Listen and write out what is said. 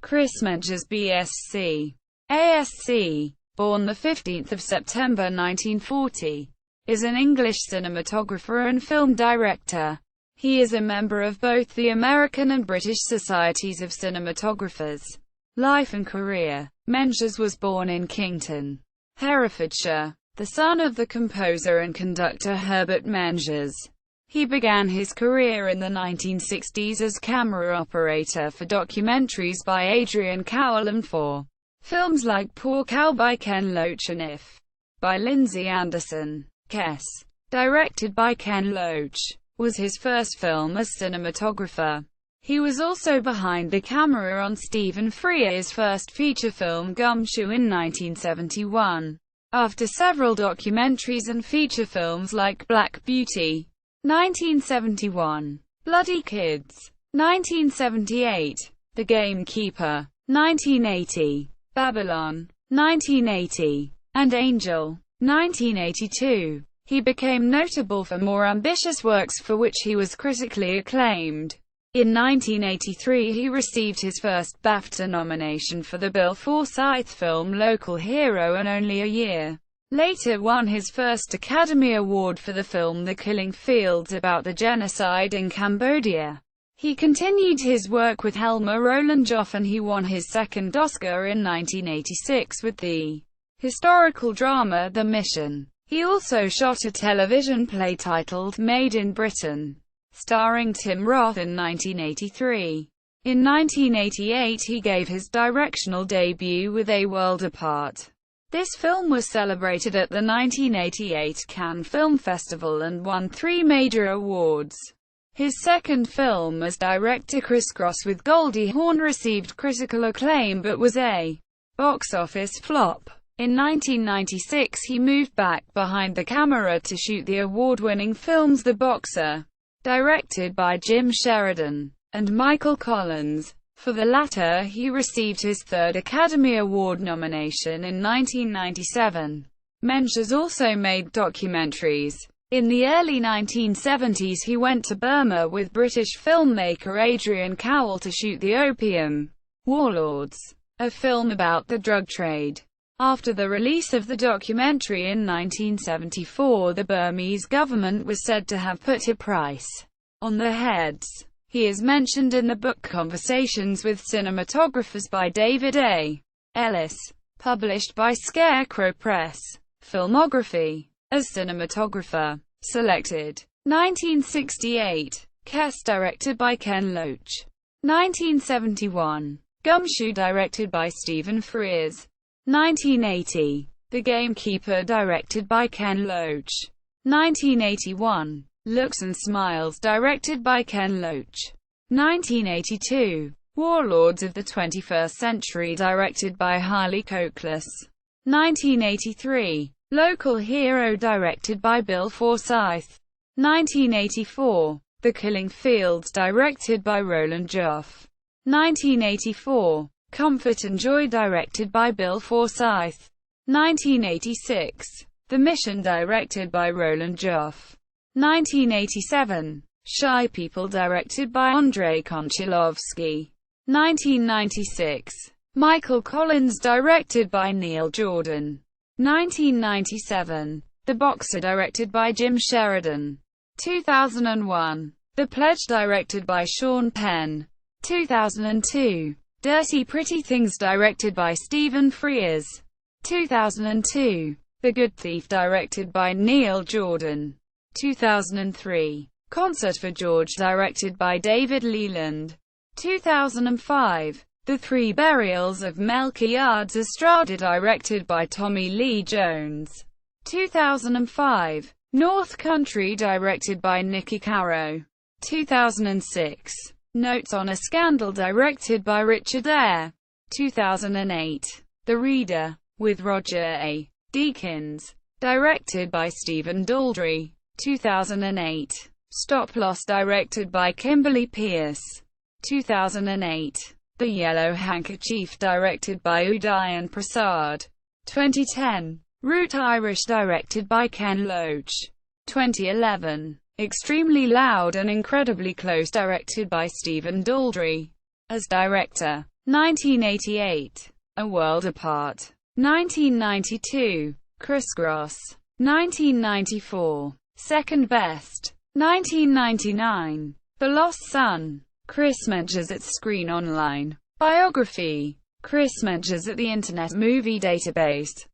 Chris Menges BSc. ASC, born 15 September 1940, is an English cinematographer and film director. He is a member of both the American and British Societies of Cinematographers. Life and career. Menges was born in Kington, Herefordshire, the son of the composer and conductor Herbert Menges. He began his career in the 1960s as camera operator for documentaries by Adrian Cowell and for films like Poor Cow by Ken Loach and If by Lindsay Anderson. Kess, directed by Ken Loach, was his first film as cinematographer. He was also behind the camera on Stephen Frears' first feature film Gumshoe in 1971. After several documentaries and feature films like Black Beauty, 1971, Bloody Kids, 1978, The Gamekeeper, 1980, Babylon, 1980, and Angel, 1982. He became notable for more ambitious works for which he was critically acclaimed. In 1983 he received his first BAFTA nomination for the Bill Forsyth film Local Hero, and only a year later won his first Academy Award for the film The Killing Fields, about the genocide in Cambodia. He continued his work with Helmer Roland Joff, and he won his second Oscar in 1986 with the historical drama The Mission. He also shot a television play titled Made in Britain, starring Tim Roth, in 1983. In 1988 he gave his directional debut with A World Apart. This film was celebrated at the 1988 Cannes Film Festival and won 3 major awards. His second film as director, Criss Cross with Goldie Hawn, received critical acclaim but was a box office flop. In 1996 he moved back behind the camera to shoot the award-winning films The Boxer, directed by Jim Sheridan, and Michael Collins. For the latter he received his third Academy Award nomination in 1997. Menges also made documentaries. In the early 1970s he went to Burma with British filmmaker Adrian Cowell to shoot The Opium Warlords, a film about the drug trade. After the release of the documentary in 1974, the Burmese government was said to have put a price on the heads. He is mentioned in the book Conversations with Cinematographers by David A. Ellis, published by Scarecrow Press. Filmography. As cinematographer. Selected. 1968. Kess, directed by Ken Loach. 1971. Gumshoe, directed by Stephen Frears. 1980. The Gamekeeper, directed by Ken Loach. 1981. Looks and Smiles, directed by Ken Loach. 1982. Warlords of the 21st Century, directed by Harley Coakless. 1983. Local Hero, directed by Bill Forsyth. 1984. The Killing Fields, directed by Roland Joff. 1984. Comfort and Joy, directed by Bill Forsyth. 1986. The Mission, directed by Roland Joff. 1987. Shy People, directed by Andrei Konchalovsky. 1996. Michael Collins, directed by Neil Jordan. 1997. The Boxer, directed by Jim Sheridan. 2001. The Pledge, directed by Sean Penn. 2002. Dirty Pretty Things, directed by Stephen Frears. 2002. The Good Thief, directed by Neil Jordan. 2003. Concert for George, directed by David Leland. 2005. The Three Burials of Melquiades Estrada, directed by Tommy Lee Jones. 2005. North Country, directed by Nicky Caro. 2006. Notes on a Scandal, directed by Richard Eyre. 2008. The Reader, with Roger A. Deakins, directed by Stephen Daldry. 2008. Stop Loss, directed by Kimberly Pierce. 2008. The Yellow Handkerchief, directed by Udayan Prasad. 2010. Route Irish, directed by Ken Loach. 2011. Extremely Loud and Incredibly Close, directed by Stephen Daldry. As director, 1988. A World Apart. 1992. Crisscross. 1994. Second Best. 1999. The Lost Son. Chris Menges at Screen Online. Biography. Chris Menges at the Internet Movie Database.